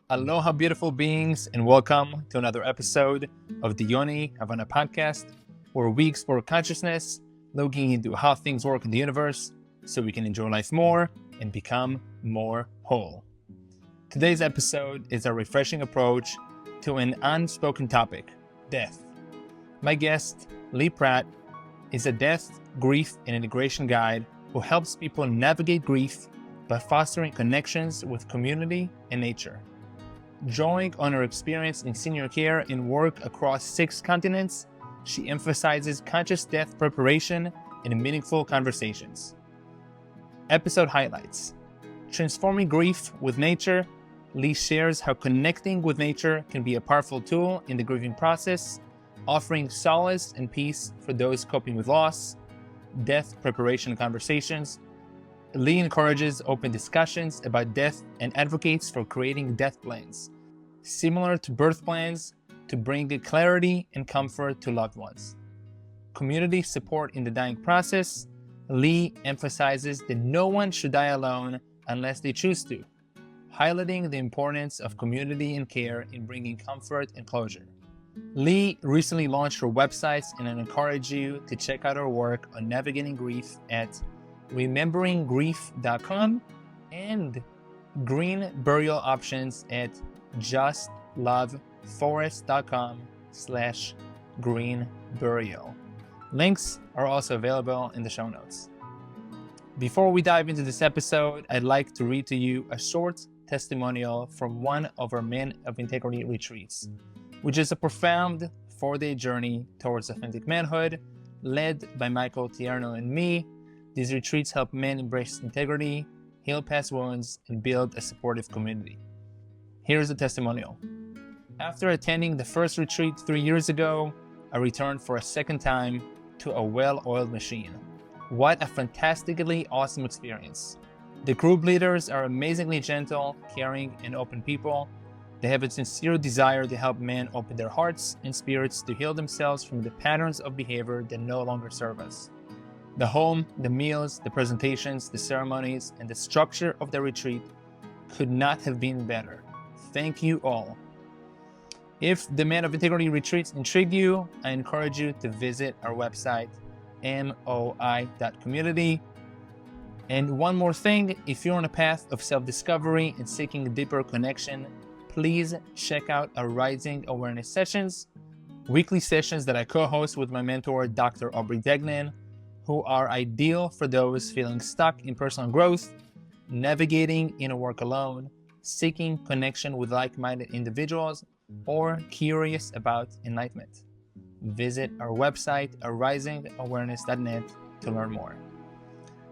Aloha, beautiful beings, and welcome to another episode of the Yoni Havana podcast, where we explore consciousness, looking into how things work in the universe so we can enjoy life more and become more whole. Today's episode is a refreshing approach to an unspoken topic, death. My guest, Pratt, is a death, grief, and integration guide who helps people navigate grief by fostering connections with community and nature. Drawing on her experience in senior care and work across 6 continents, she emphasizes conscious death preparation and meaningful conversations. Episode highlights: transforming grief with nature. Lee shares how connecting with nature can be a powerful tool in the grieving process, offering solace and peace for those coping with loss. Death preparation conversations. Lee encourages open discussions about death and advocates for creating death plans, similar to birth plans, to bring clarity and comfort to loved ones. Community support in the dying process. Lee emphasizes that no one should die alone unless they choose to, highlighting the importance of community and care in bringing comfort and closure. Lee recently launched her websites, and I encourage you to check out her work on navigating grief at rememberinggrief.com and green burial options at justloveforest.com/greenburial. Links are also available in the show notes. Before we dive into this episode, I'd like to read to you a short testimonial from one of our Men of Integrity retreats, which is a profound 4-day journey towards authentic manhood, led by Michael Tierno and me. These retreats help men embrace integrity, heal past wounds, and build a supportive community. Here's the testimonial. After attending the first retreat 3 years ago, I returned for a second time to a well-oiled machine. What a fantastically awesome experience. The group leaders are amazingly gentle, caring, and open people. They have a sincere desire to help men open their hearts and spirits to heal themselves from the patterns of behavior that no longer serve us. The home, the meals, the presentations, the ceremonies, and the structure of the retreat could not have been better. Thank you all. If the Men of Integrity retreats intrigue you, I encourage you to visit our website, moi.community. And one more thing, if you're on a path of self-discovery and seeking a deeper connection, please check out our Rising Awareness sessions, weekly sessions that I co-host with my mentor, Dr. Aubrey Degnan, who are ideal for those feeling stuck in personal growth, navigating inner work alone, seeking connection with like-minded individuals, or curious about enlightenment. Visit our website, arisingawareness.net, to learn more.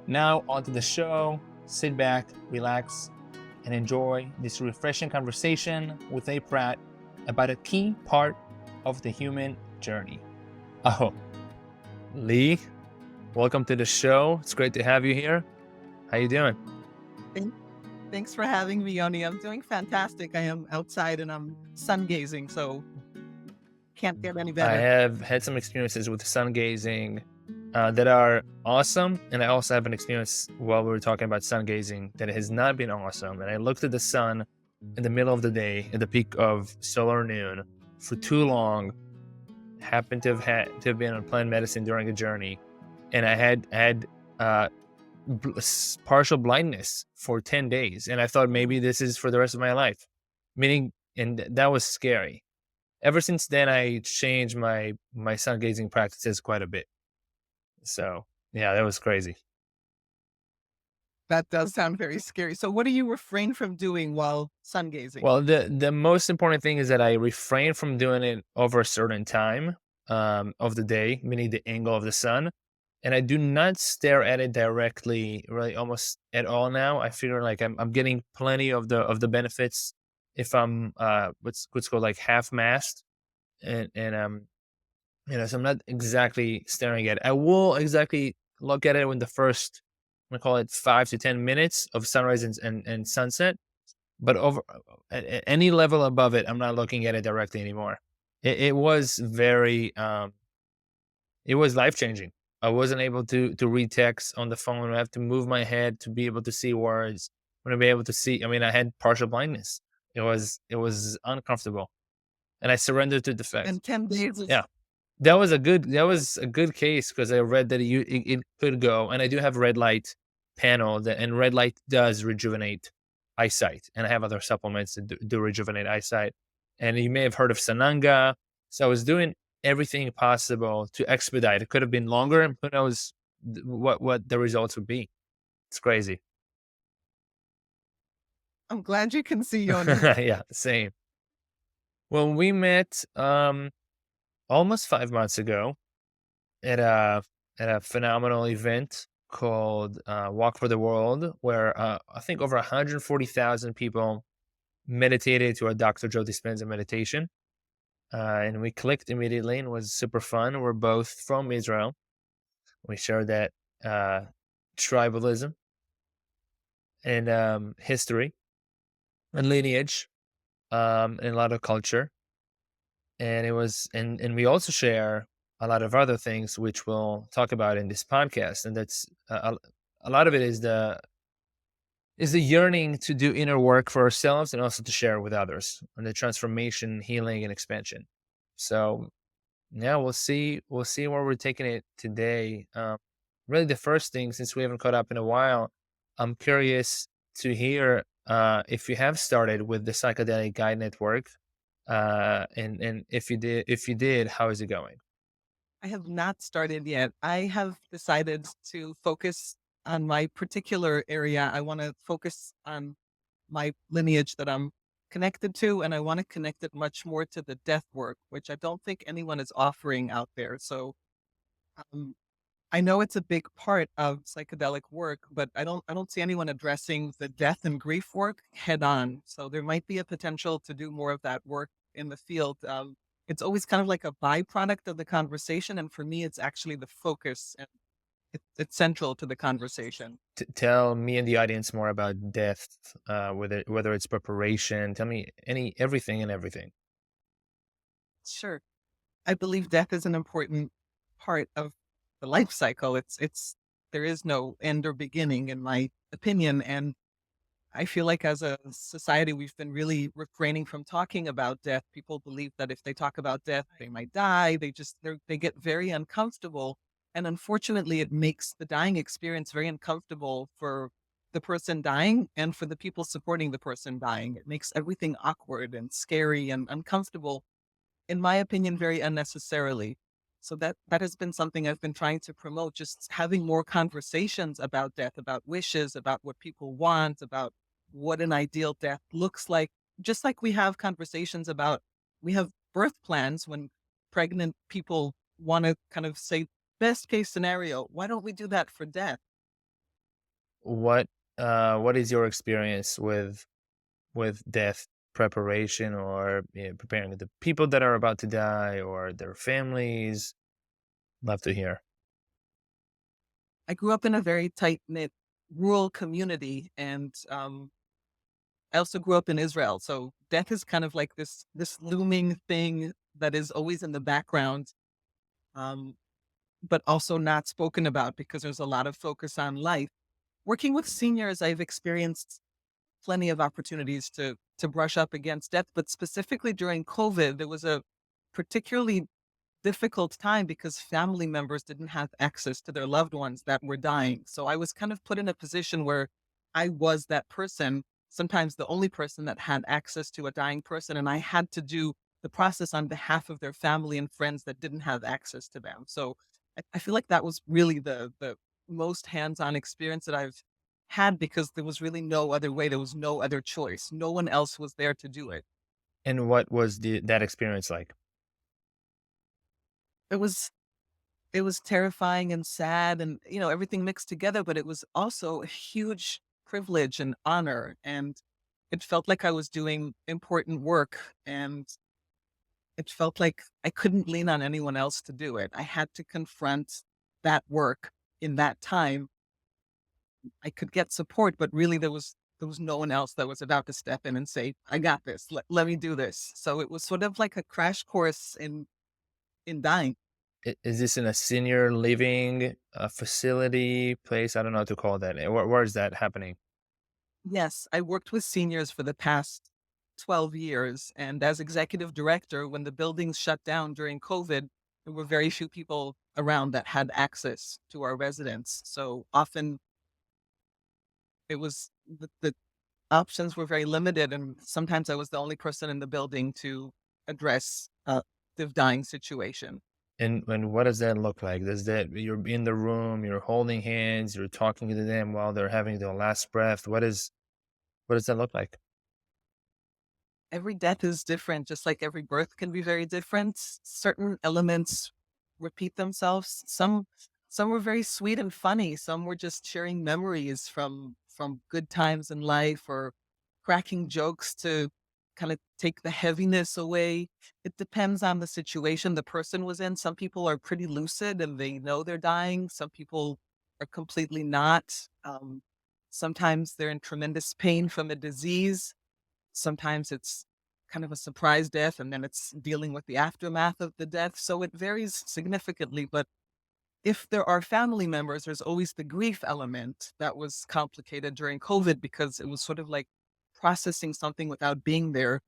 Now, onto the show. Sit back, relax, and enjoy this refreshing conversation with Pratt about a key part of the human journey. Aho. Lee, welcome to the show. It's great to have you here. How you doing? Thanks for having me, Yoni. I'm doing fantastic. I am outside and I'm sun gazing, so can't get any better. I have had some experiences with sun gazing that are awesome, and I also have an experience while we were talking about sun gazing that has not been awesome. And I looked at the sun in the middle of the day at the peak of solar noon for too long. Happened to have been on plant medicine during a journey, and I had partial blindness for 10 days, and I thought maybe this is for the rest of my life. And that was scary. Ever since then, I changed my sun gazing practices quite a bit. So yeah, that was crazy. That does sound very scary. So what do you refrain from doing while sun gazing? Well, the most important thing is that I refrain from doing it over a certain time of the day, meaning the angle of the sun. And I do not stare at it directly, really, almost at all now. I feel like I'm getting plenty of the benefits if I'm what's called like half mast, and so I'm not exactly staring at it. I will exactly look at it when the first, I'm gonna call it 5 to 10 minutes of sunrise and sunset, but over at any level above it, I'm not looking at it directly anymore. It was very it was life changing. I wasn't able to read text on the phone. I have to move my head to be able to see words. I'm going to be able to see. I mean, I had partial blindness. It was uncomfortable, and I surrendered to the fact. And 10 days is Yeah. That was a good case because I read that it could go, and I do have red light panel that, and red light does rejuvenate eyesight, and I have other supplements that do rejuvenate eyesight. And you may have heard of Sananga. So I was doing everything possible to expedite. It could have been longer, and who knows what the results would be. It's crazy. I'm glad you can see, Yoni. Yeah, same. Well, we met almost 5 months ago at a phenomenal event called Walk for the World, where I think over 140,000 people meditated to a Dr. Joe Dispenza meditation, and we clicked immediately and it was super fun. We're both from Israel. We share that uh, tribalism and history and lineage, and a lot of culture. And it was, and we also share a lot of other things which we'll talk about in this podcast, and that's a lot of it is the yearning to do inner work for ourselves and also to share with others, and the transformation, healing, and expansion. So yeah, we'll see where we're taking it today. Really, the first thing, since we haven't caught up in a while, I'm curious to hear if you have started with the psychedelic guide network, and if you did, how is it going? I have not started yet. I have decided to focus on my particular area. I want to focus on my lineage that I'm connected to, and I want to connect it much more to the death work, which I don't think anyone is offering out there. So um, I know it's a big part of psychedelic work, but I don't see anyone addressing the death and grief work head on. So there might be a potential to do more of that work in the field. It's always kind of like a byproduct of the conversation, and for me, it's actually the focus, and it's central to the conversation. Tell me and the audience more about death, whether it's preparation. Tell me everything and everything. Sure, I believe death is an important part of the life cycle. It's there is no end or beginning, in my opinion, and I feel like as a society, we've been really refraining from talking about death. People believe that if they talk about death, they might die. They get very uncomfortable. And unfortunately, it makes the dying experience very uncomfortable for the person dying and for the people supporting the person dying. It makes everything awkward and scary and uncomfortable, in my opinion, very unnecessarily. So that has been something I've been trying to promote, just having more conversations about death, about wishes, about what people want, about what an ideal death looks like. Just like we have birth plans when pregnant people want to kind of say best case scenario. Why don't we do that for death? What what is your experience with death preparation, or preparing the people that are about to die or their families? Love to hear. I grew up in a very tight knit rural community, and I also grew up in Israel, so death is kind of like this looming thing that is always in the background, um, but also not spoken about because there's a lot of focus on life. Working with seniors, I've experienced plenty of opportunities to brush up against death, but specifically during COVID, there was a particularly difficult time because family members didn't have access to their loved ones that were dying. So I was kind of put in a position where I was that person, sometimes the only person that had access to a dying person. And I had to do the process on behalf of their family and friends that didn't have access to them. So I feel like that was really the most hands-on experience that I've had because there was really no other way. There was no other choice. No one else was there to do it. And what was that experience like? It was It was terrifying and sad and, everything mixed together, but it was also a huge privilege and honor, and it felt like I was doing important work, and it felt like I couldn't lean on anyone else to do it. I had to confront that work in that time. I could get support, but really there was no one else that was about to step in and say, "I got this. Let me do this." So it was sort of like a crash course in dying. Is this in a senior living facility place? I don't know what to call that. Where is that happening? Yes, I worked with seniors for the past 12 years. And as executive director, when the buildings shut down during COVID, there were very few people around that had access to our residents. So often it was the options were very limited. And sometimes I was the only person in the building to address the dying situation. And what does that look like? Does that you're in the room, you're holding hands, you're talking to them while they're having their last breath? What does that look like? Every death is different, just like every birth can be very different. Certain elements repeat themselves. Some were very sweet and funny. Some were just sharing memories from good times in life or cracking jokes to kind of take the heaviness away. It depends on the situation the person was in. Some people are pretty lucid and they know they're dying. Some people are completely not. Sometimes they're in tremendous pain from a disease. Sometimes it's kind of a surprise death, and then it's dealing with the aftermath of the death. So it varies significantly. But if there are family members, there's always the grief element that was complicated during COVID because it was sort of like processing something without being there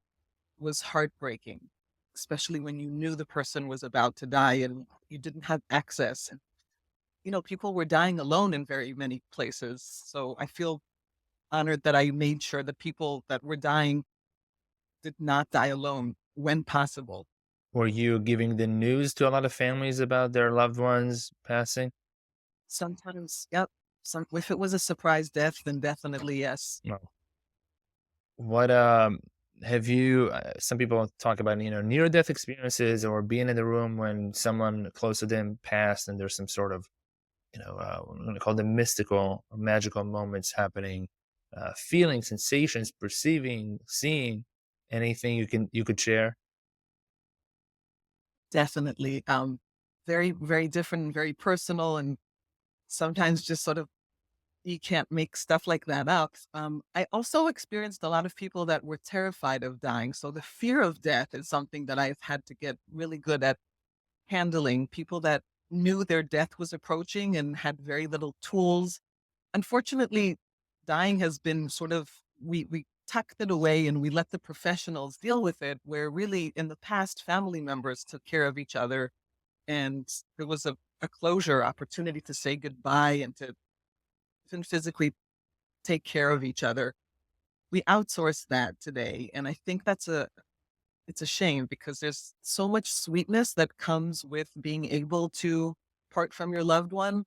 was heartbreaking, especially when you knew the person was about to die and you didn't have access. And, people were dying alone in very many places. So I feel honored that I made sure the people that were dying did not die alone when possible. Were you giving the news to a lot of families about their loved ones passing? Sometimes, yep. If it was a surprise death, then definitely yes. No. What have you some people talk about, near death experiences or being in the room when someone close to them passed and there's some sort of, I'm going to call them mystical or magical moments happening, feeling, sensations, perceiving, seeing, anything you could share? Definitely. Very, very different and very personal. And sometimes just sort of, you can't make stuff like that up. I also experienced a lot of people that were terrified of dying. So the fear of death is something that I've had to get really good at handling. People that knew their death was approaching and had very little tools. Unfortunately, dying has been sort of we tucked it away and we let the professionals deal with it, where really in the past family members took care of each other and there was a closure opportunity to say goodbye and to even physically take care of each other. We outsource that today. And I think it's a shame because there's so much sweetness that comes with being able to part from your loved one.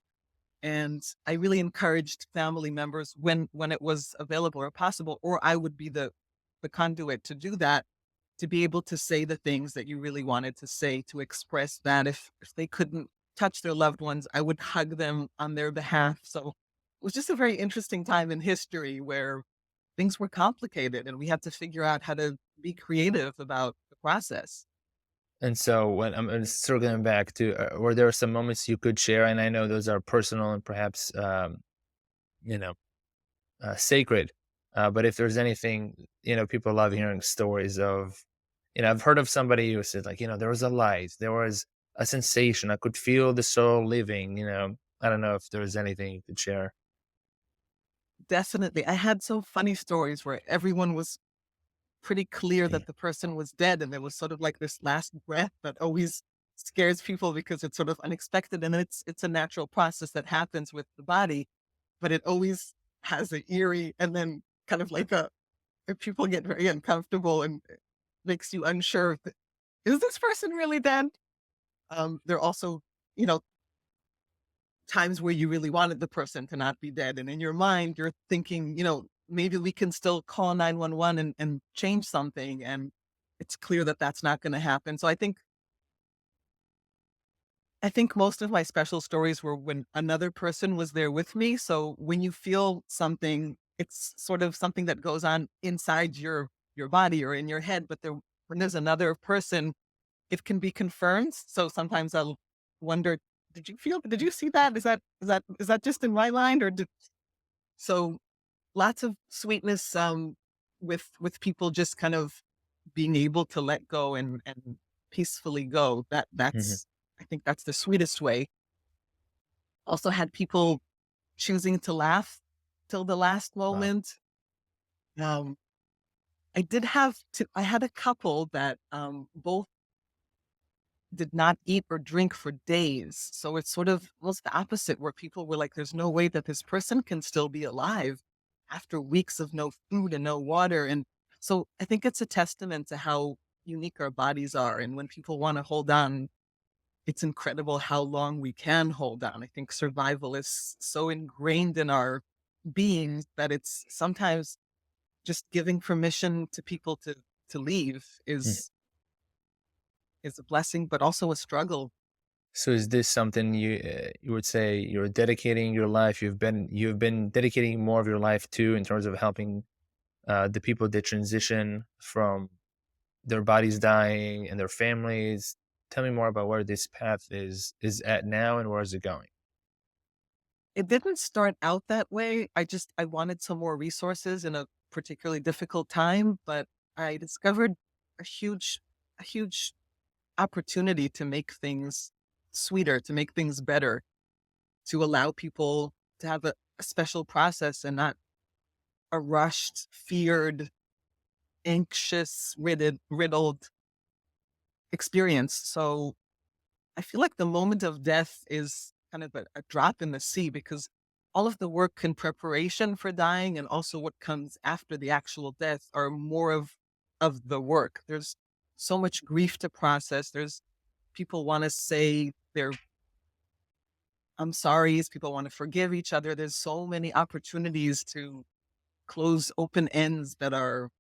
And I really encouraged family members when it was available or possible, or I would be the conduit to do that, to be able to say the things that you really wanted to say, to express that. If they couldn't touch their loved ones, I would hug them on their behalf. So it was just a very interesting time in history where things were complicated and we had to figure out how to be creative about the process. And so when I'm circling back to, were there some moments you could share? And I know those are personal and perhaps, you know, sacred. But if there's anything, people love hearing stories of, I've heard of somebody who said like, there was a light, there was a sensation, I could feel the soul living, I don't know if there's anything you could share. Definitely. I had some funny stories where everyone was pretty clear Yeah. that the person was dead, and there was sort of like this last breath that always scares people because it's sort of unexpected, and it's a natural process that happens with the body, but it always has an eerie and then kind of like a if people get very uncomfortable and it makes you unsure if is this person really dead? There are also, you know, times where you really wanted the person to not be dead. And in your mind, you're thinking, maybe we can still call 911 and change something. And it's clear that that's not going to happen. So I think most of my special stories were when another person was there with me. So when you feel something, it's sort of something that goes on inside your body or in your head. But when there's another person, it can be confirmed. So sometimes I'll wonder, did you see that? Is that just in my mind so lots of sweetness, with people just kind of being able to let go and peacefully go. Mhm. I think that's the sweetest way. Also had people choosing to laugh till the last Wow. moment. Um, I had a couple that both did not eat or drink for days. So it's sort of was the opposite, where people were like, there's no way that this person can still be alive after weeks of no food and no water. And so I think it's a testament to how unique our bodies are. And when people want to hold on, it's incredible how long we can hold on. I think survival is so ingrained in our beings that it's sometimes just giving permission to people to leave Mm. is a blessing, but also a struggle. So is this something you would say you're dedicating your life? You've been dedicating more of your life to in terms of helping the people that transition from their bodies dying and their families. Tell me more about where this path is at now and where is it going? It didn't start out that way. I wanted some more resources in a particularly difficult time, but I discovered a huge a huge opportunity to make things sweeter, to make things better, to allow people to have a special process and not a rushed, feared, anxious, riddled experience. So I feel like the moment of death is kind of a drop in the sea, because all of the work in preparation for dying and also what comes after the actual death are more of the work. There's so much grief to process. There's people want to say their I'm sorry's, people want to forgive each other. There's so many opportunities to close open ends that are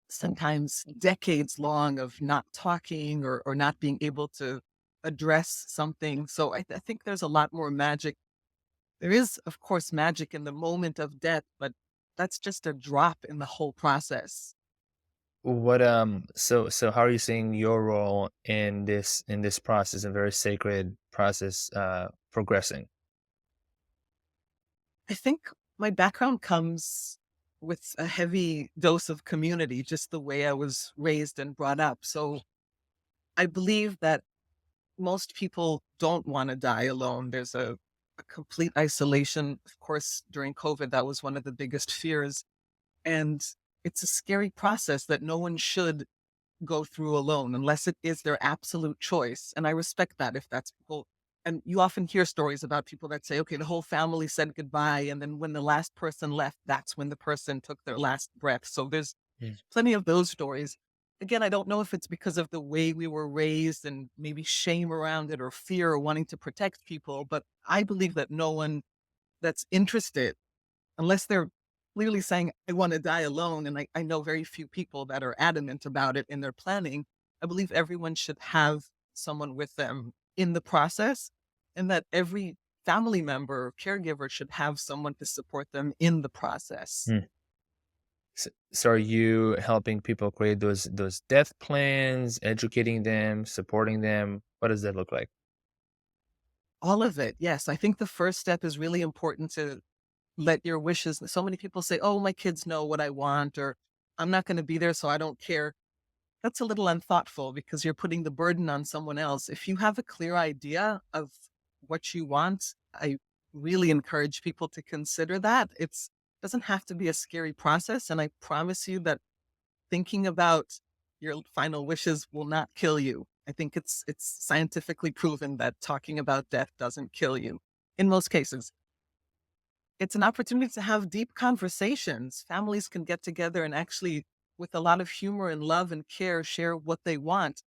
sometimes decades long of not talking or not being able to address something. So I think there's a lot more magic. There is, of course, magic in the moment of death, but that's just a drop in the whole process. So how are you seeing your role in this process, a very sacred process, progressing? I think my background comes with a heavy dose of community, just the way I was raised and brought up. So I believe that most people don't want to die alone. There's a complete isolation. Of course, during COVID, that was one of the biggest fears. And it's a scary process that no one should go through alone unless it is their absolute choice. And I respect that if that's people. And you often hear stories about people that say, okay, the whole family said goodbye. And then when the last person left, that's when the person took their last breath. So there's Mm. plenty of those stories. Again, I don't know if it's because of the way we were raised and maybe shame around it or fear or wanting to protect people, but I believe that no one that's interested, unless they're clearly saying, I want to die alone, and I know very few people that are adamant about it in their planning, I believe everyone should have someone with them in the process, and that every family member or caregiver should have someone to support them in the process. Mm. So are you helping people create those death plans, educating them, supporting them? What does that look like? All of it. Yes. I think the first step is really important to let your wishes. So many people say, oh, my kids know what I want, or I'm not going to be there, so I don't care. That's a little unthoughtful because you're putting the burden on someone else. If you have a clear idea of what you want, I really encourage people to consider that. It's doesn't have to be a scary process. And I promise you that thinking about your final wishes will not kill you. I think it's scientifically proven that talking about death doesn't kill you in most cases. It's an opportunity to have deep conversations. Families can get together and actually, with a lot of humor and love and care, share what they want.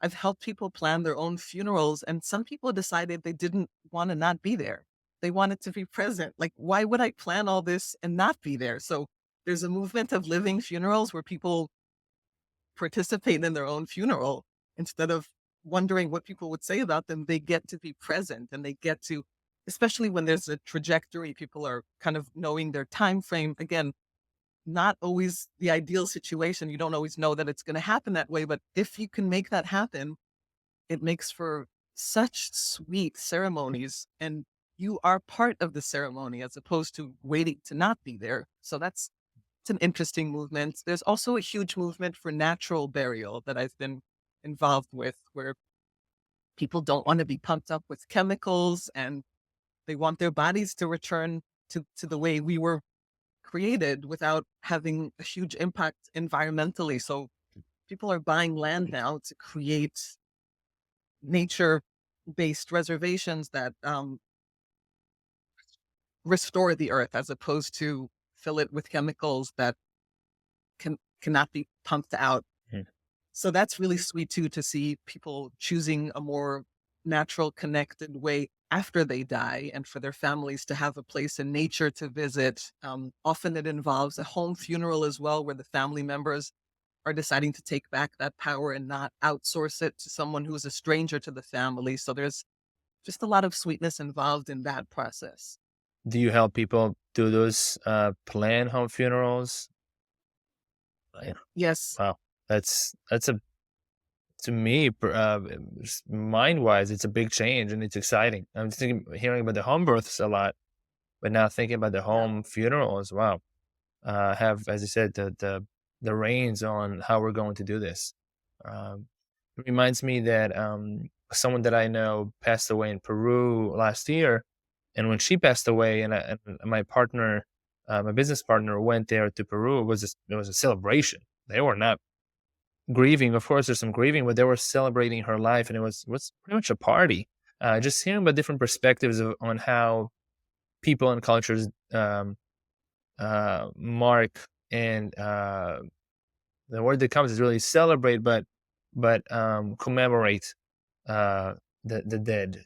I've helped people plan their own funerals, and some people decided they didn't want to not be there. They wanted to be present. Like, why would I plan all this and not be there? So there's a movement of living funerals where people participate in their own funeral instead of wondering what people would say about them. They get to be present and they get to, especially when there's a trajectory, people are kind of knowing their time frame. Again, not always the ideal situation. You don't always know that it's going to happen that way, but if you can make that happen, it makes for such sweet ceremonies, and you are part of the ceremony as opposed to waiting to not be there. So that's it's an interesting movement. There's also a huge movement for natural burial that I've been involved with, where people don't want to be pumped up with chemicals and they want their bodies to return to the way we were created without having a huge impact environmentally. So people are buying land now to create nature based reservations that restore the earth as opposed to fill it with chemicals that cannot be pumped out. Mm. So that's really sweet too, to see people choosing a more natural, connected way after they die, and for their families to have a place in nature to visit. Often it involves a home funeral as well, where the family members are deciding to take back that power and not outsource it to someone who's a stranger to the family. So there's just a lot of sweetness involved in that process. Do you help people do those plan home funerals? Yeah. Yes, Wow, that's a to me, mind wise, it's a big change and it's exciting. I'm just thinking, hearing about the home births a lot, but now thinking about the yeah. home funerals. Wow, have, as you said, the reins on how we're going to do this. It reminds me that someone that I know passed away in Peru last year, and when she passed away, and my partner, my business partner, went there to Peru. It was a celebration. They were not grieving. Of course, there's some grieving, but they were celebrating her life, and it was pretty much a party. Just hearing about different perspectives on how people and cultures mark and the word that comes is really celebrate, but commemorate the dead.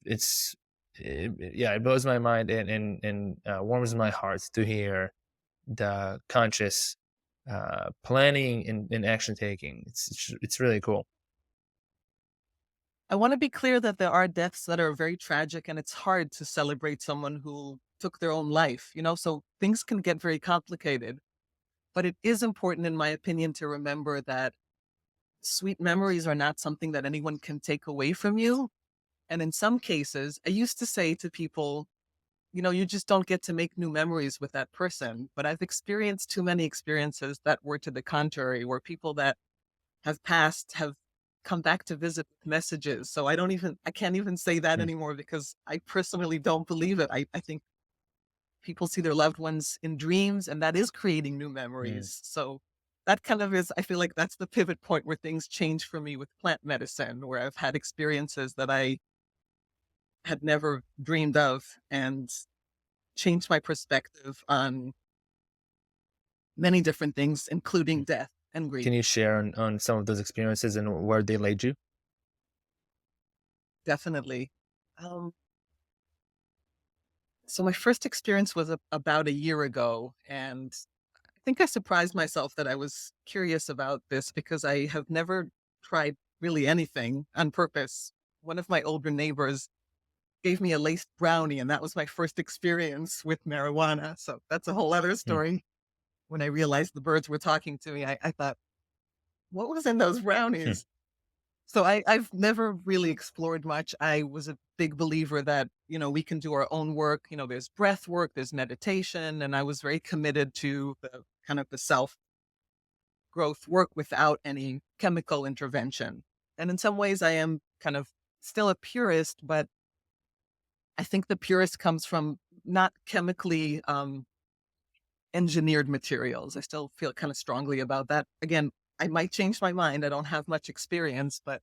It's yeah, it blows my mind and warms my heart to hear the conscious planning and action taking. It's really cool. I want to be clear that there are deaths that are very tragic, and it's hard to celebrate someone who took their own life, so things can get very complicated. But it is important, in my opinion, to remember that sweet memories are not something that anyone can take away from you. And in some cases, I used to say to people, you just don't get to make new memories with that person. But I've experienced too many experiences that were to the contrary, where people that have passed have come back to visit with messages. So I can't even say that Mm, anymore, because I personally don't believe it. I think people see their loved ones in dreams, and that is creating new mm. memories. So that kind of is, I feel like that's the pivot point where things change for me with plant medicine, where I've had experiences that I had never dreamed of, and changed my perspective on many different things, including death and grief. Can you share on some of those experiences and where they laid you? Definitely. Um, so my first experience was about a year ago, and I think I surprised myself that I was curious about this, because I have never tried really anything on purpose. One of my older neighbors gave me a laced brownie, and that was my first experience with marijuana. So that's a whole other Mm, story. When I realized the birds were talking to me, I thought, what was in those mm, brownies? So I've never really explored much. I was a big believer that, we can do our own work. There's breath work, there's meditation, and I was very committed to the kind of the self growth work without any chemical intervention. And in some ways, I am kind of still a purist, but I think the purist comes from not chemically engineered materials. I still feel kind of strongly about that. Again, I might change my mind. I don't have much experience, but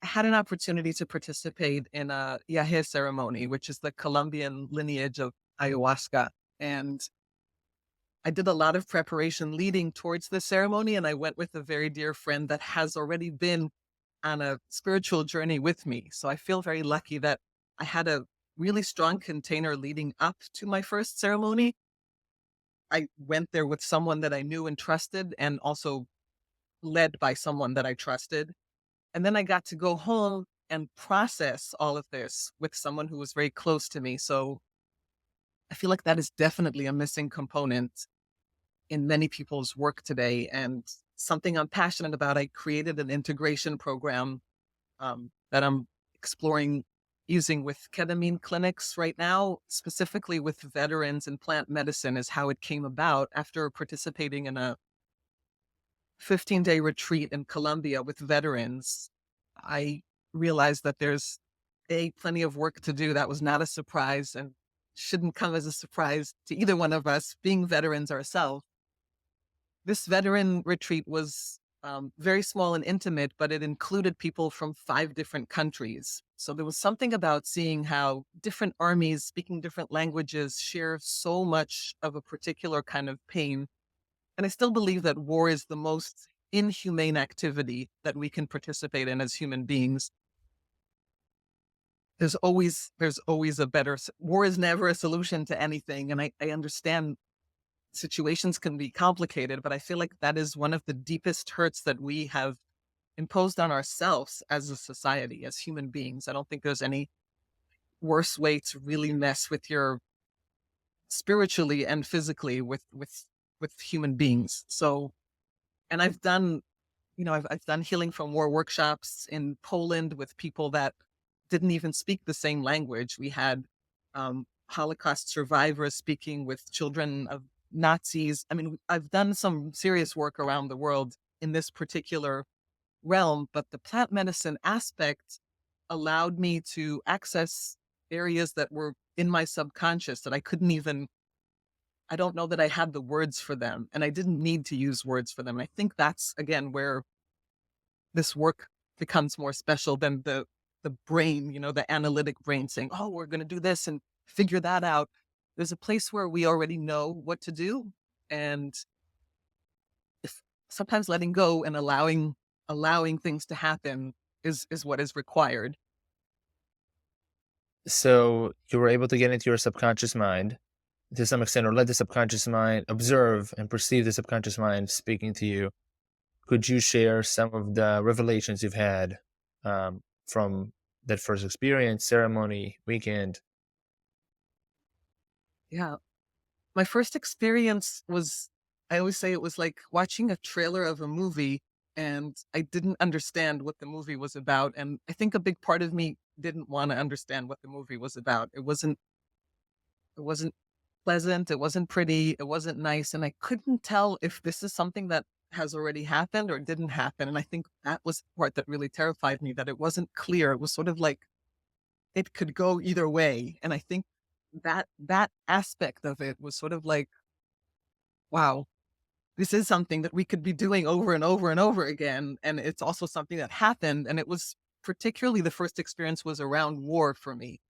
I had an opportunity to participate in a yahe ceremony, which is the Colombian lineage of ayahuasca. And I did a lot of preparation leading towards the ceremony, and I went with a very dear friend that has already been on a spiritual journey with me. So I feel very lucky that I had a really strong container leading up to my first ceremony. I went there with someone that I knew and trusted, and also led by someone that I trusted. And then I got to go home and process all of this with someone who was very close to me. So I feel like that is definitely a missing component in many people's work today, and something I'm passionate about. I created an integration program that I'm exploring using with ketamine clinics right now, specifically with veterans and plant medicine, is how it came about after participating in a 15-day retreat in Colombia with veterans. I realized that there's plenty of work to do. That was not a surprise. And shouldn't come as a surprise to either one of us, being veterans ourselves. This veteran retreat was very small and intimate, but it included people from 5 different countries. So there was something about seeing how different armies speaking different languages share so much of a particular kind of pain. And I still believe that war is the most inhumane activity that we can participate in as human beings. There's always a better war is never a solution to anything. And I understand situations can be complicated, but I feel like that is one of the deepest hurts that we have imposed on ourselves as a society, as human beings. I don't think there's any worse way to really mess with your spiritually and physically with human beings. So, and I've done, I've done healing from war workshops in Poland with people that didn't even speak the same language. We had Holocaust survivors speaking with children of Nazis. I mean, I've done some serious work around the world in this particular realm, but the plant medicine aspect allowed me to access areas that were in my subconscious that I don't know that I had the words for them, and I didn't need to use words for them. I think that's again where this work becomes more special than the brain, the analytic brain saying, "Oh, we're going to do this and figure that out." There's a place where we already know what to do, and if sometimes letting go and allowing things to happen is what is required. So you were able to get into your subconscious mind to some extent, or let the subconscious mind observe and perceive the subconscious mind speaking to you. Could you share some of the revelations you've had from that first experience, ceremony, weekend? Yeah. My first experience was, I always say it was like watching a trailer of a movie and I didn't understand what the movie was about. And I think a big part of me didn't want to understand what the movie was about. It wasn't pleasant, it wasn't pretty, it wasn't nice. And I couldn't tell if this is something that has already happened or didn't happen. And I think that was the part that really terrified me, that it wasn't clear. It was sort of like it could go either way. And I think that aspect of it was sort of like, wow, this is something that we could be doing over and over and over again. And it's also something that happened. And it was particularly the first experience was around war for me,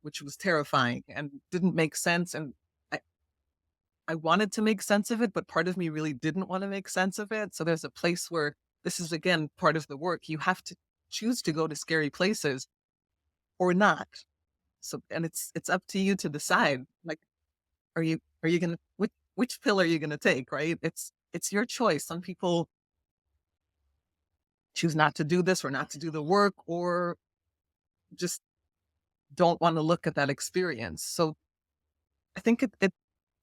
which was terrifying and didn't make sense. And I, I wanted to make sense of it, but part of me really didn't want to make sense of it. So there's a place where this is again part of the work. You have to choose to go to scary places or not. So and it's up to you to decide. Like, are you gonna which pill are you gonna take, right? It's your choice. Some people choose not to do this or not to do the work or just don't want to look at that experience. So I think it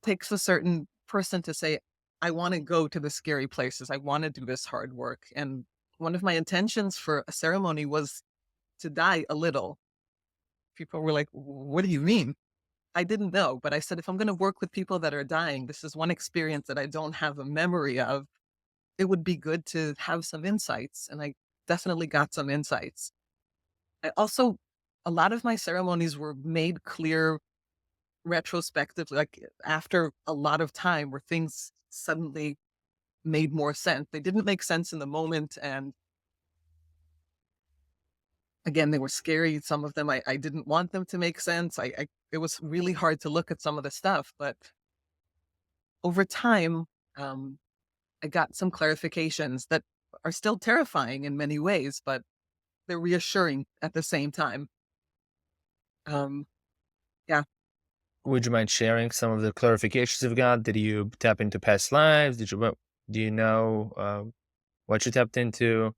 takes a certain person to say, I want to go to the scary places. I want to do this hard work. And one of my intentions for a ceremony was to die a little. People were like, what do you mean? I didn't know, but I said, if I'm going to work with people that are dying, this is one experience that I don't have a memory of. It would be good to have some insights. And I definitely got some insights. I also, a lot of my ceremonies were made clear retrospectively, like after a lot of time where things suddenly made more sense. They didn't make sense in the moment. And again, they were scary. Some of them, I didn't want them to make sense. It was really hard to look at some of the stuff, but over time, um, I got some clarifications that are still terrifying in many ways, but they're reassuring at the same time. Um, yeah. Would you mind sharing some of the clarifications you've got? Did you tap into past lives? Do you know what you tapped into?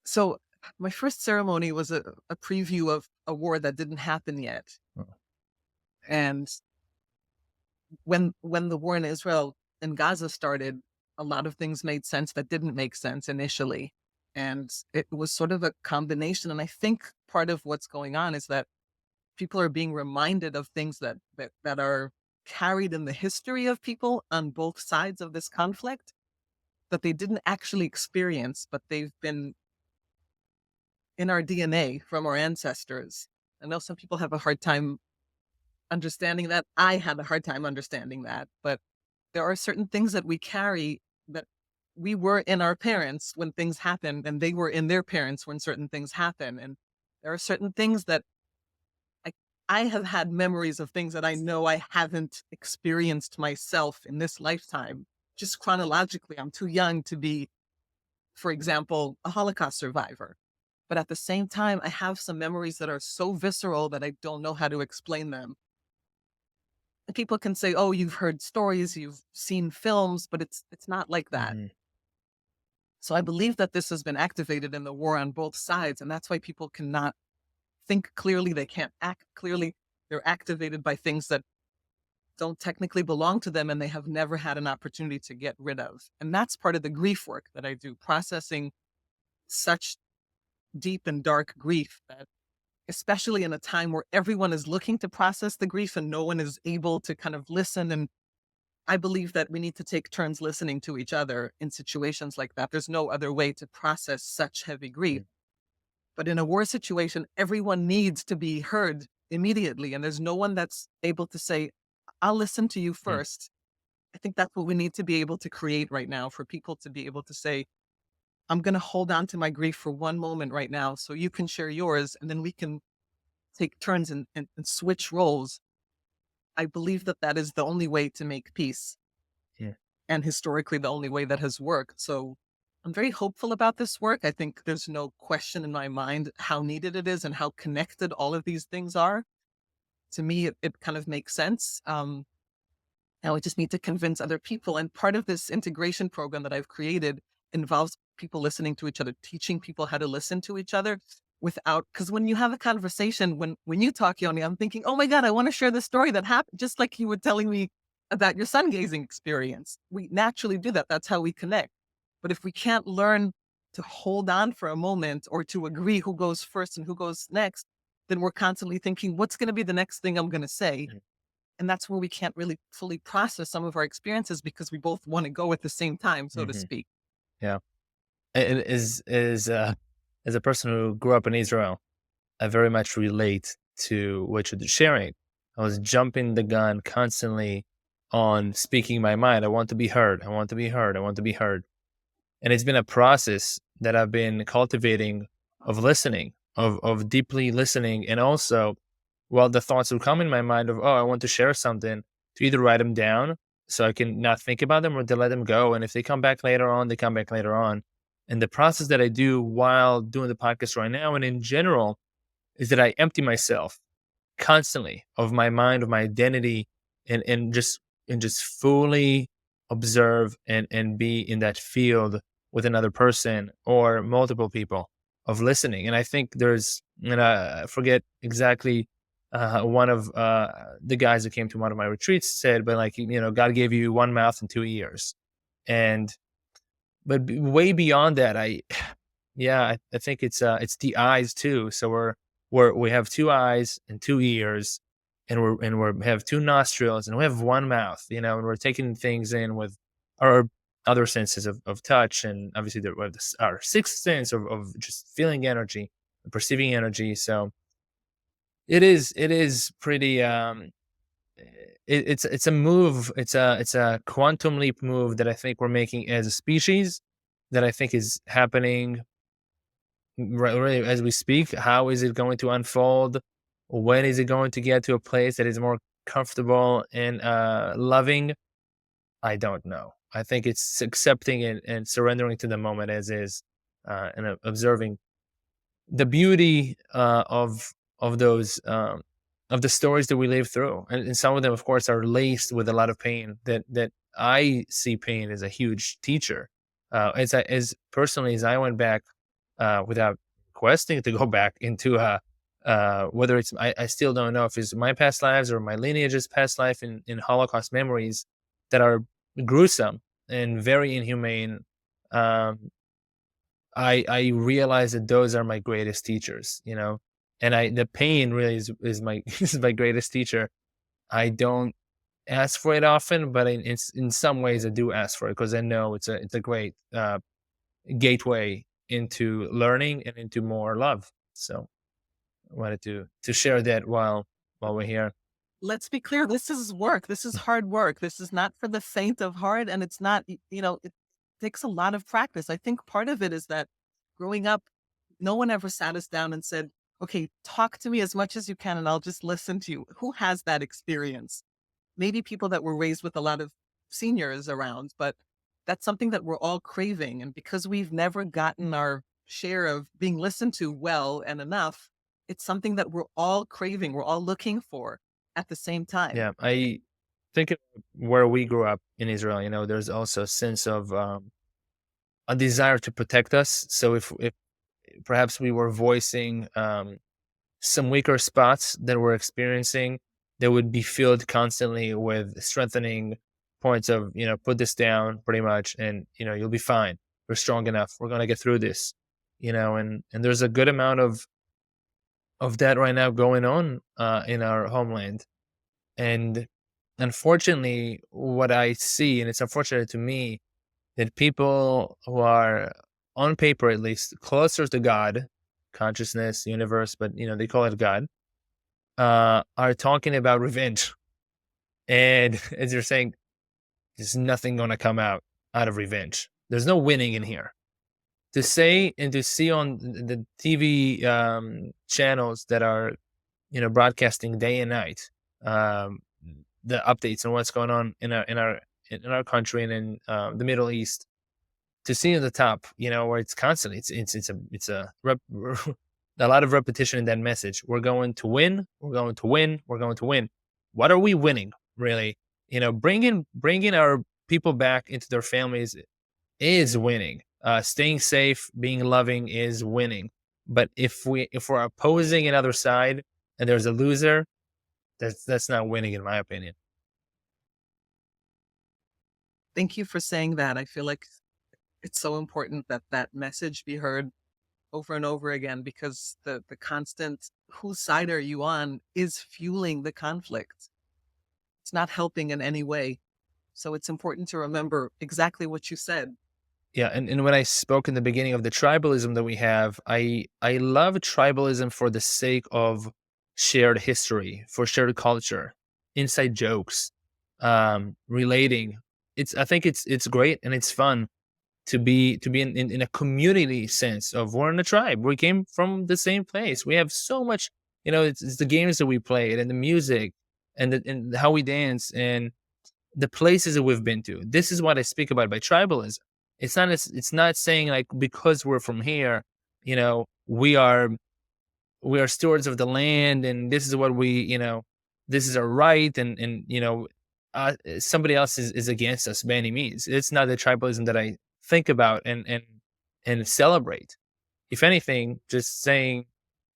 So my first ceremony was a preview of a war that didn't happen yet. Oh. And when the war in Israel and Gaza started, a lot of things made sense that didn't make sense initially. And it was sort of a combination. And I think part of what's going on is that people are being reminded of things that are carried in the history of people on both sides of this conflict that they didn't actually experience, but they've been in our DNA from our ancestors. I know some people have a hard time understanding that. I had a hard time understanding that, but there are certain things that we carry that we were in our parents when things happened, and they were in their parents when certain things happen. And there are certain things that I, I have had memories of things that I know I haven't experienced myself in this lifetime. Just chronologically, I'm too young to be, for example, a Holocaust survivor. But at the same time, I have some memories that are so visceral that I don't know how to explain them. And people can say, "Oh, you've heard stories, you've seen films," but it's not like that. Hmm. So I believe that this has been activated in the war on both sides, and that's why people cannot think clearly. They can't act clearly. They're activated by things that don't technically belong to them, and they have never had an opportunity to get rid of. And that's part of the grief work that I do, processing such deep and dark grief that, especially in a time where everyone is looking to process the grief and no one is able to kind of listen. And I believe that we need to take turns listening to each other in situations like that. There's no other way to process such heavy grief. But in a war situation, everyone needs to be heard immediately. And there's no one that's able to say, "I'll listen to you Hmm. first." I think that's what we need to be able to create right now, for people to be able to say, "I'm going to hold on to my grief for one moment right now so you can share yours." And then we can take turns and switch roles. I believe that that is the only way to make peace, Yeah. and historically the only way that has worked. So I'm very hopeful about this work. I think there's no question in my mind how needed it is and how connected all of these things are. To me, it kind of makes sense. Now we just need to convince other people. And part of this integration program that I've created involves people listening to each other, teaching people how to listen to each other without, because when you have a conversation, when you talk, Yoni, I'm thinking, oh my God, I want to share the story that happened, just like you were telling me about your sun gazing experience. We naturally do that. That's how we connect. But if we can't learn to hold on for a moment or to agree who goes first and who goes next, then we're constantly thinking, what's going to be the next thing I'm going to say? And that's where we can't really fully process some of our experiences because we both want to go at the same time, so to Hmm. speak. Yeah. It is as a person who grew up in Israel, I very much relate to what you're sharing. I was jumping the gun constantly on speaking my mind. I want to be heard. I want to be heard. I want to be heard. And it's been a process that I've been cultivating of listening, of deeply listening, and also, while the thoughts would come in my mind of, oh, I want to share something, to either write them down so I can not think about them, or to let them go. And if they come back later on, they come back later on. And the process that I do while doing the podcast right now and in general is that I empty myself constantly of my mind, of my identity, and just fully observe and be in that field with another person or multiple people of listening. And I think there's, and I forget exactly, one of the guys that came to one of my retreats said, but like, God gave you one mouth and two ears. And but way beyond that, yeah, I think it's the eyes too. So we have two eyes and two ears, and we have two nostrils, and we have one mouth, and we're taking things in with our other senses of touch, and obviously we have our sixth sense of just feeling energy, perceiving energy. So it is pretty it's a move. It's a quantum leap move that I think we're making as a species, that I think is happening right, really as we speak. How is it going to unfold? When is it going to get to a place that is more comfortable and loving? I don't know. I think it's accepting and surrendering to the moment as is, and observing the beauty of those of the stories that we live through, and some of them, of course, are laced with a lot of pain. That I see pain as a huge teacher. As personally as I went back, without questing to go back into whether it's I still don't know if it's my past lives or my lineage's past life in Holocaust memories that are gruesome and very inhumane. Um, I realize that those are my greatest teachers, and the pain really is my is my greatest teacher. I don't ask for it often, but in some ways I do ask for it, because I know it's a great gateway into learning and into more love. So wanted to share that while we're here. Let's be clear, this is work. This is hard work. This is not for the faint of heart, and it's not, it takes a lot of practice. I think part of it is that growing up, no one ever sat us down and said, "Okay, talk to me as much as you can and I'll just listen to you." Who has that experience? Maybe people that were raised with a lot of seniors around, but that's something that we're all craving. And because we've never gotten our share of being listened to well and enough, it's something that we're all craving, we're all looking for at the same time. Yeah, I think of where we grew up in Israel. There's also a sense of a desire to protect us. So if perhaps we were voicing some weaker spots that we're experiencing, that would be filled constantly with strengthening points of, put this down pretty much, and you'll be fine. We're strong enough. We're gonna get through this. And there's a good amount of that right now going on in our homeland. And unfortunately, what I see, and it's unfortunate to me, that people who are, on paper at least, closer to God, consciousness, universe, but they call it God, are talking about revenge. And as you're saying, there's nothing going to come out of revenge. There's no winning in here. To say and to see on the TV channels that are, broadcasting day and night, um, the updates on what's going on in our country and in the Middle East, to see at the top, where it's constantly, a lot of repetition in that message. We're going to win. We're going to win. We're going to win. What are we winning, really? Bringing our people back into their families is winning. Staying safe, being loving is winning. But if we're opposing another side and there's a loser, that's not winning, in my opinion. Thank you for saying that. I feel like it's so important that that message be heard over and over again, because the constant whose side are you on is fueling the conflict. It's not helping in any way. So it's important to remember exactly what you said. Yeah, and when I spoke in the beginning of the tribalism that we have, I love tribalism for the sake of shared history, for shared culture, inside jokes, relating. I think it's great and it's fun to be in a community sense of we're in a tribe. We came from the same place. We have so much, it's the games that we played and the music and how we dance and the places that we've been to. This is what I speak about by tribalism. It's not saying like because we're from here, we are stewards of the land and this is what this is our right, and somebody else is against us by any means. It's not the tribalism that I think about and celebrate. If anything, just saying,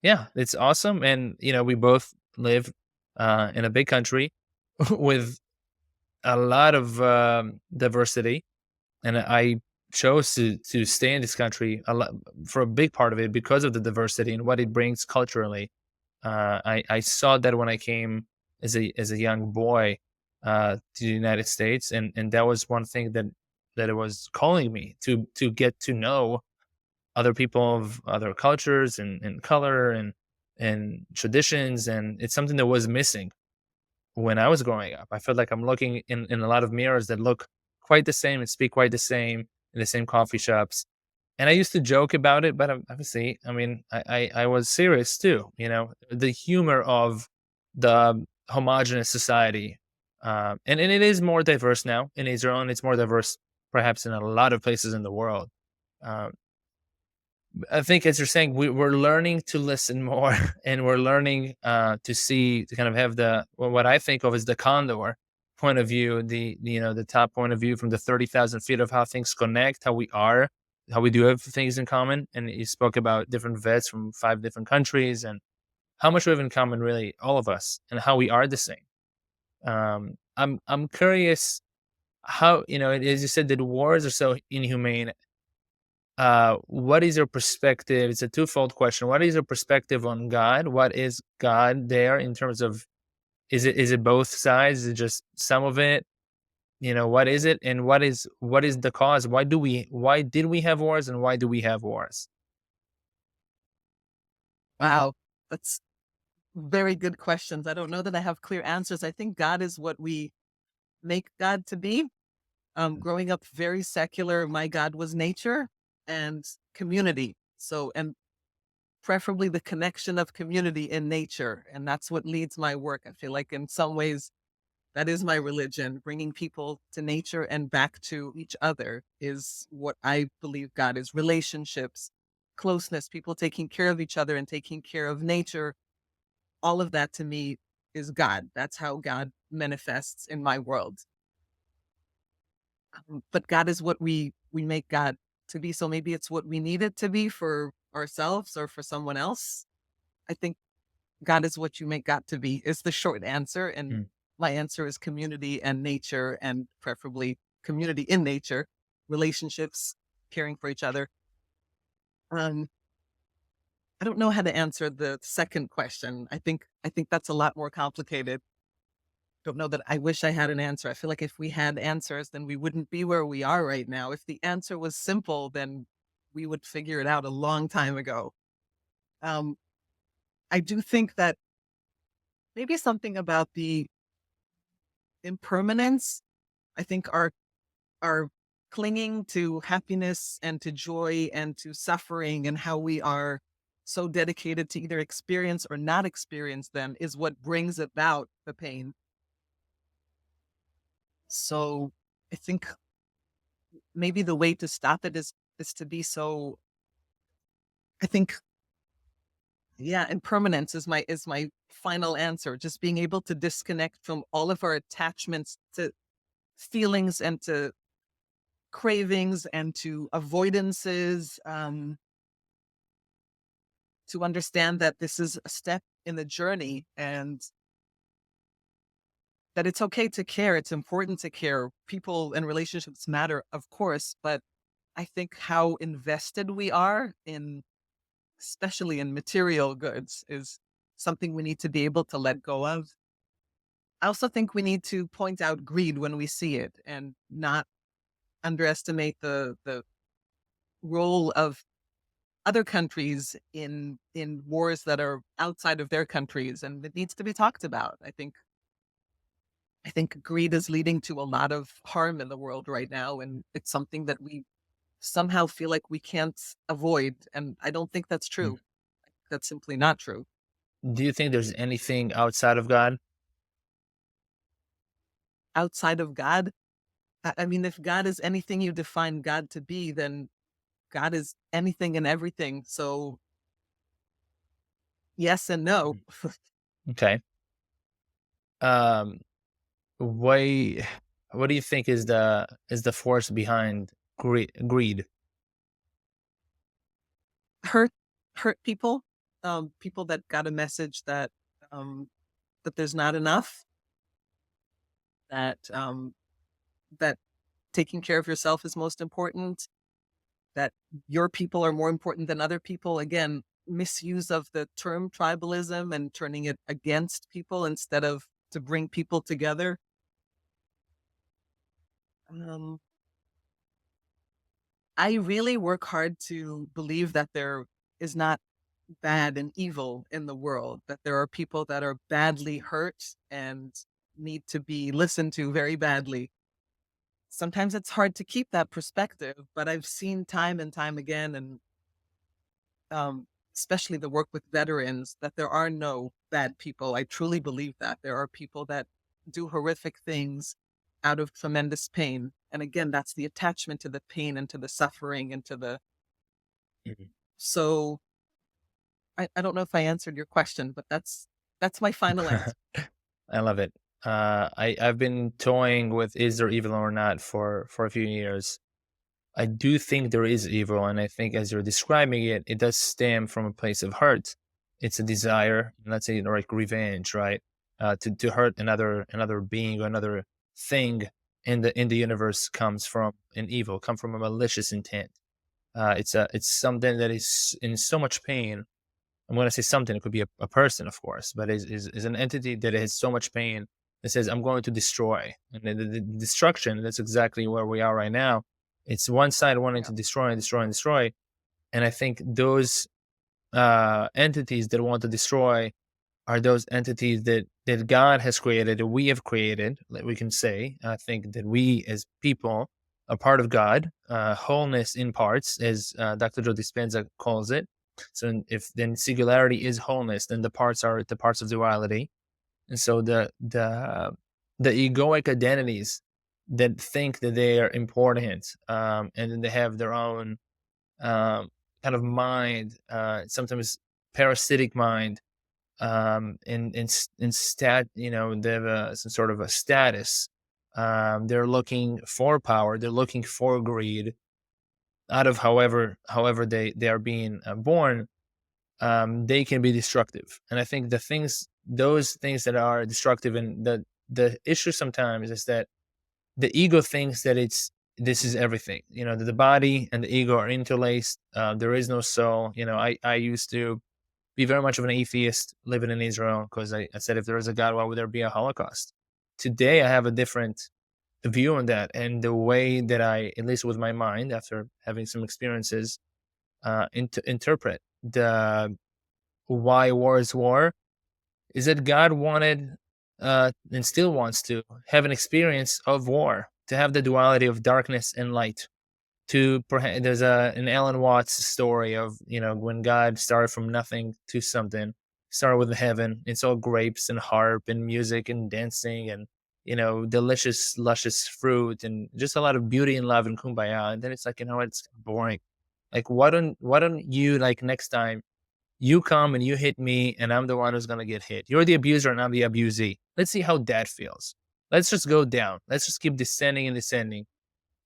yeah, it's awesome, and we both live in a big country with a lot of diversity, and I chose to stay in this country for a big part of it because of the diversity and what it brings culturally. I saw that when I came as a young boy to the United States, and that was one thing that it was calling me to get to know other people of other cultures and color and traditions, and it's something that was missing when I was growing up. I felt like I'm looking in a lot of mirrors that look quite the same and speak quite the same in the same coffee shops. And I used to joke about it, but obviously, I mean, I was serious too. The humor of the homogenous society, and it is more diverse now in Israel, and it's more diverse perhaps in a lot of places in the world. Um, I think, as you're saying, we're learning to listen more, and we're learning to kind of have what I think of as the condor point of view, the top point of view from the 30,000 feet of how things connect, how we are, how we do have things in common. And you spoke about different vets from 5 different countries and how much we have in common, really, all of us, and how we are the same. I'm curious how, as you said, that wars are so inhumane. What is your perspective? It's a twofold question. What is your perspective on God? What is God there in terms of, is it both sides? Is it just some of it? What is it? And what is the cause? Why did we have wars, and why do we have wars? Wow. very good questions. I don't know that I have clear answers. I think God is what we make God to be. Growing up very secular, my God was nature and community. So, and preferably the connection of community in nature. And that's what leads my work. I feel like in some ways, that is my religion. Bringing people to nature and back to each other is what I believe God is. Relationships, closeness, people taking care of each other and taking care of nature. All of that to me is God. That's how God manifests in my world. But God is what we make God to be. So maybe it's what we need it to be for ourselves or for someone else. I think God is what you make God to be is the short answer. And Mm. my answer is community and nature, and preferably community in nature, relationships, caring for each other. Um, I don't know how to answer the second question. I think that's a lot more complicated. Don't know that I wish I had an answer. I feel like if we had answers, then we wouldn't be where we are right now. If the answer was simple, then we would figure it out a long time ago. Um, I do think that maybe something about the impermanence, I think our clinging to happiness and to joy and to suffering and how we are so dedicated to either experience or not experience them is what brings about the pain. So I think maybe the way to stop it is to be so I think yeah, impermanence is my final answer. Just being able to disconnect from all of our attachments to feelings and to cravings and to avoidances, to understand that this is a step in the journey and that it's okay to care. It's important to care. People and relationships matter, of course, but I think how invested we are in, especially in material goods, is something we need to be able to let go of. I also think we need to point out greed when we see it and not underestimate the role of other countries in wars that are outside of their countries, and it needs to be talked about. I think greed is leading to a lot of harm in the world right now, and it's something that we somehow feel like we can't avoid, and I don't think that's Mm. true. That's simply not true. Do you think there's anything outside of God? Outside of God, I mean, if God is anything you define God to be, then God is anything and everything. So yes and no. Mm. Okay. Um, why? What do you think is the force behind greed? hurt hurt people, people that got a message that um, that there's not enough, that that taking care of yourself is most important, that your people are more important than other people. Again, misuse of the term tribalism and turning it against people instead of to bring people together. Um, I really work hard to believe that there is not bad and evil in the world, that there are people that are badly hurt and need to be listened to very badly. Sometimes it's hard to keep that perspective, but I've seen time and time again, and um, especially the work with veterans, that there are no bad people. I truly believe that there are people that do horrific things out of tremendous pain. And again, that's the attachment to the pain and to the suffering and to the Mhm. so I don't know if I answered your question, but that's my final answer. I love it. I've been toying with is there evil or not for a few years. I do think there is evil, and I think as you're describing it, it does stem from a place of hurt. It's a desire, let's say, like revenge, right? To hurt another being or another thing in the universe comes from an evil, come from a malicious intent. It's something that is in so much pain. I'm going to say something. It could be a person, of course, but is an entity that has so much pain that says, "I'm going to destroy." And the destruction. That's exactly where we are right now. It's one side wanting Yeah. to destroy and destroy and destroy, and I think those entities that want to destroy are those entities that God has created, that we have created, that we can say. I think that we as people are part of God, wholeness in parts, as Dr. Joe Dispenza calls it. So if then singularity is wholeness, then the parts are the parts of duality. And so the egoic identities that think that they are important, and then they have their own kind of mind, sometimes parasitic mind, in stat, they have some sort of a status. They're looking for power. They're looking for greed out of however they are being born. They can be destructive, and I think those things that are destructive, and the issue sometimes is that the ego thinks that this is everything. That the body and the ego are interlaced. There is no soul. I used to be very much of an atheist living in Israel, because I said, if there is a God, why would there be a Holocaust? Today, I have a different view on that, and the way that I, at least with my mind, after having some experiences, interpret the why war is war, is that God wanted, and still wants to have an experience of war, to have the duality of darkness and light. There's an Alan Watts story of, when God started from nothing to something. Started with heaven. It's all grapes and harp and music and dancing and, delicious luscious fruit and just a lot of beauty and love and kumbaya. And then it's like, it's boring. Like, why don't you, like, next time you come and you hit me, and I'm the one who's gonna get hit. You're the abuser and I'm the abusee. Let's see how that feels. Let's just go down. Let's just keep descending and descending.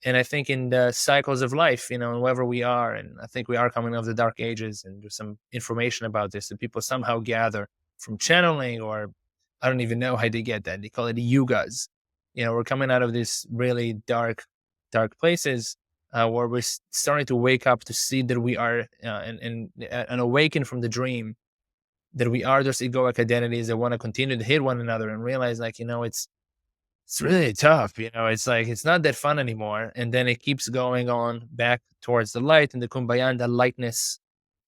And I think in the cycles of life, wherever we are, and I think we are coming out of the dark ages, and there's some information about this that people somehow gather from channeling, or I don't even know how they get that. They call it yugas. We're coming out of this really dark places, where we're starting to wake up to see that we are, and awaken from the dream that we are those egoic identities that want to continue to hit one another, and realize, like, it's really tough. It's like, it's not that fun anymore. And then it keeps going on back towards the light and the kumbaya and the lightness.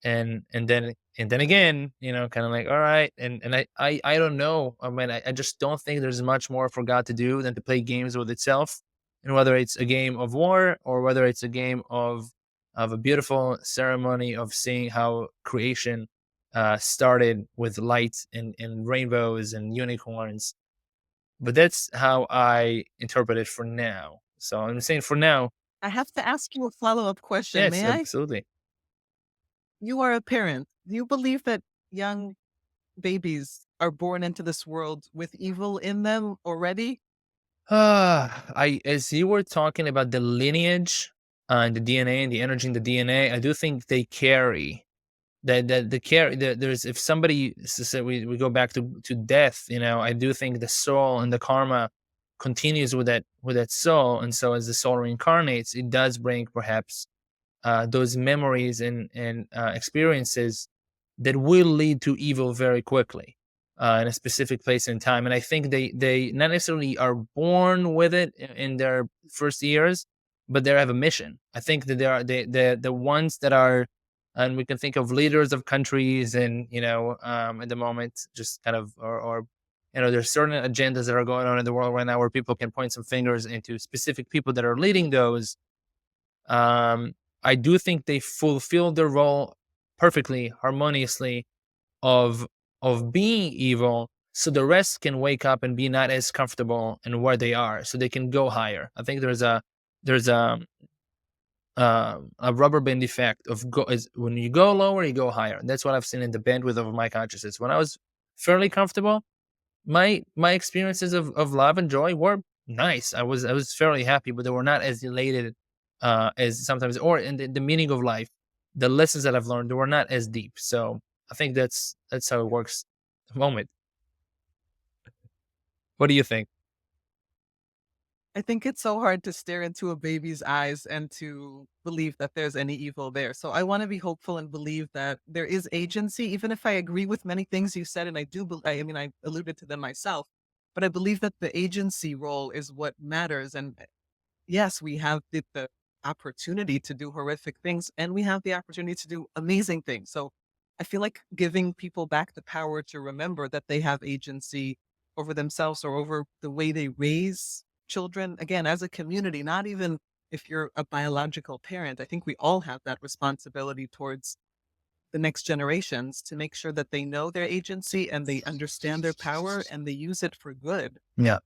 And then again, kind of like, all right. And I don't know. I mean, I just don't think there's much more for God to do than to play games with itself. And whether it's a game of war, or whether it's a game of a beautiful ceremony of seeing how creation started with light and rainbows and unicorns. But that's how I interpret it for now. So I'm saying for now, I have to ask you a follow-up question, yes, may I? absolutely. You are a parent. Do you believe that young babies are born into this world with evil in them already? As you were talking about the lineage, and the DNA and the energy in the DNA, I do think they carry that the carry. There's, if somebody say, we go back to death, I do think the soul and the karma continues with that soul, and so as the soul reincarnates, it does bring perhaps those memories and experiences that will lead to evil very quickly, in a specific place and time. And I think they not necessarily are born with it in their first years, but they have a mission. I think that they are the ones that are, and we can think of leaders of countries, and at the moment, just kind of, or there's certain agendas that are going on in the world right now, where people can point some fingers into specific people that are leading those. um, I do think they fulfill their role perfectly, harmoniously, of being evil, so the rest can wake up and be not as comfortable in where they are, so they can go higher. I think there's a rubber band effect of is when you go lower, you go higher. That's what I've seen in the bandwidth of my consciousness. When I was fairly comfortable, my experiences of love and joy were nice. I was fairly happy, but they were not as elated, as sometimes, or in the meaning of life, the lessons that I've learned, they were not as deep. So I think that's how it works at the moment. What do you think? I think it's so hard to stare into a baby's eyes and to believe that there's any evil there. So I want to be hopeful and believe that there is agency, even if I agree with many things you said, and I do. I mean, I alluded to them myself, but I believe that the agency role is what matters. And yes, we have the opportunity to do horrific things, and we have the opportunity to do amazing things. So I feel like giving people back the power to remember that they have agency over themselves or over the way they raise children, again, as a community, not even if you're a biological parent. I think we all have that responsibility towards the next generations to make sure that they know their agency and they understand their power and they use it for good. Yeah.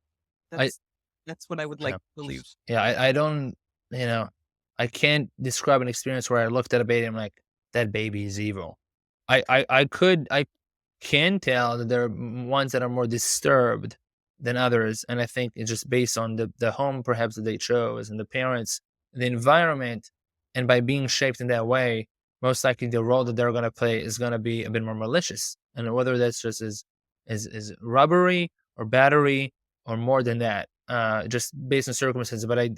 I That's that's what I would like yeah. to believe. Yeah, I don't, you know, I can't describe an experience where I looked at a baby and I'm like, that baby is evil. I can tell that there are ones that are more disturbed than others, and I think it's just based on the home perhaps that they chose and the parents, the environment, and by being shaped in that way, most likely the role that they're gonna play is gonna be a bit more malicious, and whether that's just is robbery or battery or more than that, just based on circumstances. But I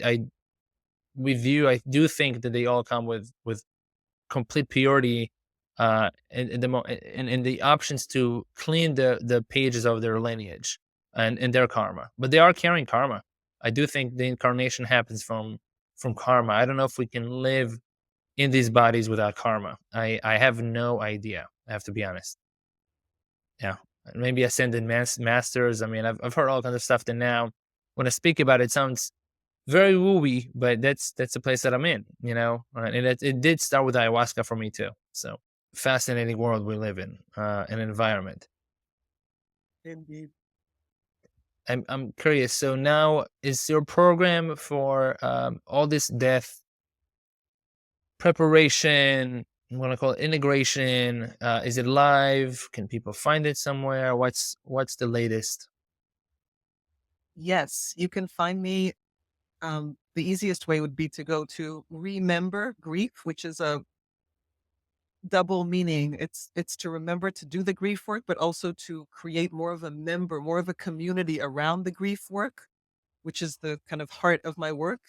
do think that they all come with complete purity, and the options to clean the pages of their lineage and their karma. But they are carrying karma. I do think the incarnation happens from karma. I don't know if we can live in these bodies without karma. I have no idea. I have to be honest. Yeah, maybe ascended masters. I mean, I've heard all kinds of stuff that now, when I speak about it, it sounds very wooey, but that's the place that I'm in, and it did start with ayahuasca for me too. So fascinating world we live in, an environment. Indeed. I'm curious. So now, is your program for all this death preparation? I'm gonna call it integration. Is it live? Can people find it somewhere? What's the latest? Yes, you can find me. The easiest way would be to go to Remember Grief, which is a double meaning. It's to remember to do the grief work, but also to create more of a community around the grief work, which is the kind of heart of my work.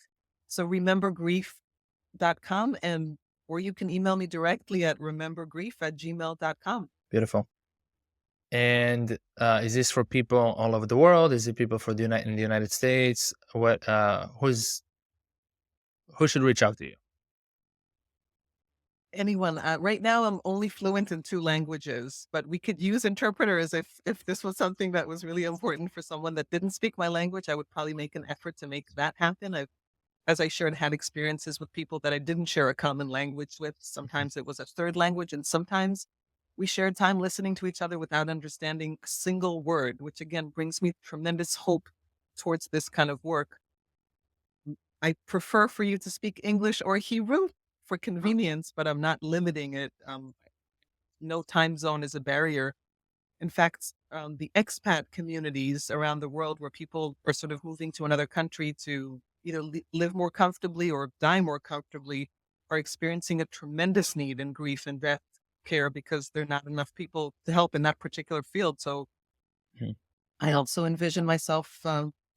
So remembergrief.com, and or you can email me directly at remembergrief@gmail.com. Beautiful. And is this for people all over the world? Is it people for in the United States? Who should reach out to you? Anyone. Right now, I'm only fluent in 2 languages, but we could use interpreters if this was something that was really important for someone that didn't speak my language. I would probably make an effort to make that happen. As I shared, had experiences with people that I didn't share a common language with. Sometimes it was a third language, and sometimes we shared time listening to each other without understanding a single word, which again brings me tremendous hope towards this kind of work. I prefer for you to speak English or Hebrew for convenience, but I'm not limiting it. No time zone is a barrier. In fact, the expat communities around the world where people are sort of moving to another country to either live more comfortably or die more comfortably are experiencing a tremendous need in grief and death care because there are not enough people to help in that particular field. So Mhm. I also envision myself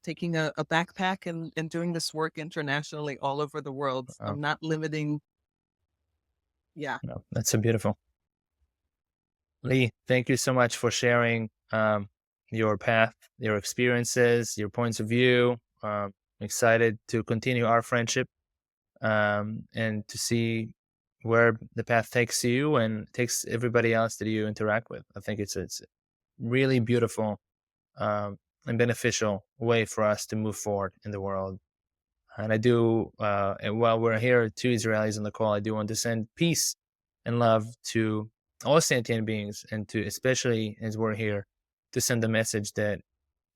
taking a backpack and doing this work internationally all over the world. Oh, I'm not limiting. Yeah. no, that's so beautiful. Lee, thank you so much for sharing your path, your experiences, your points of view. I'm excited to continue our friendship, and to see where the path takes you and takes everybody else that you interact with. I think it's a really beautiful, and beneficial way for us to move forward in the world. And I do, and while we're here, 2 Israelis on the call, I do want to send peace and love to all sentient beings, and to, especially as we're here, to send the message that,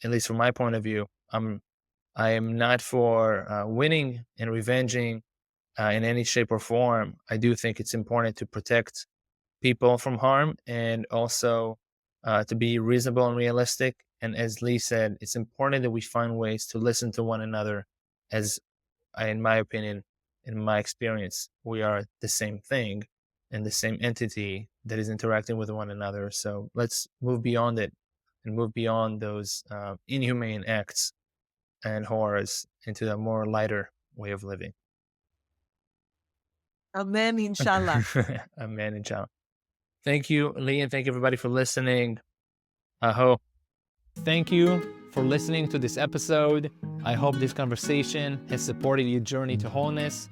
at least from my point of view, I am not for winning and revenging in any shape or form. I do think it's important to protect people from harm, and also to be reasonable and realistic. And as Lee said, it's important that we find ways to listen to one another, as in my opinion, in my experience, we are the same thing and the same entity that is interacting with one another. So let's move beyond it and move beyond those inhumane acts and horrors into a more lighter way of living. Amen, inshallah. Amen, inshallah. Thank you, Lee, and thank you everybody for listening. Aho. Thank you for listening to this episode. I hope this conversation has supported your journey to wholeness.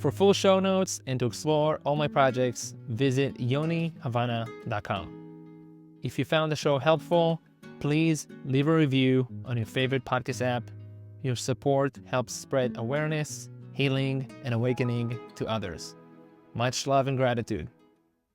For full show notes and to explore all my projects, visit yonihavana.com. If you found the show helpful, please leave a review on your favorite podcast app. Your support helps spread awareness, healing, and awakening to others. Much love and gratitude.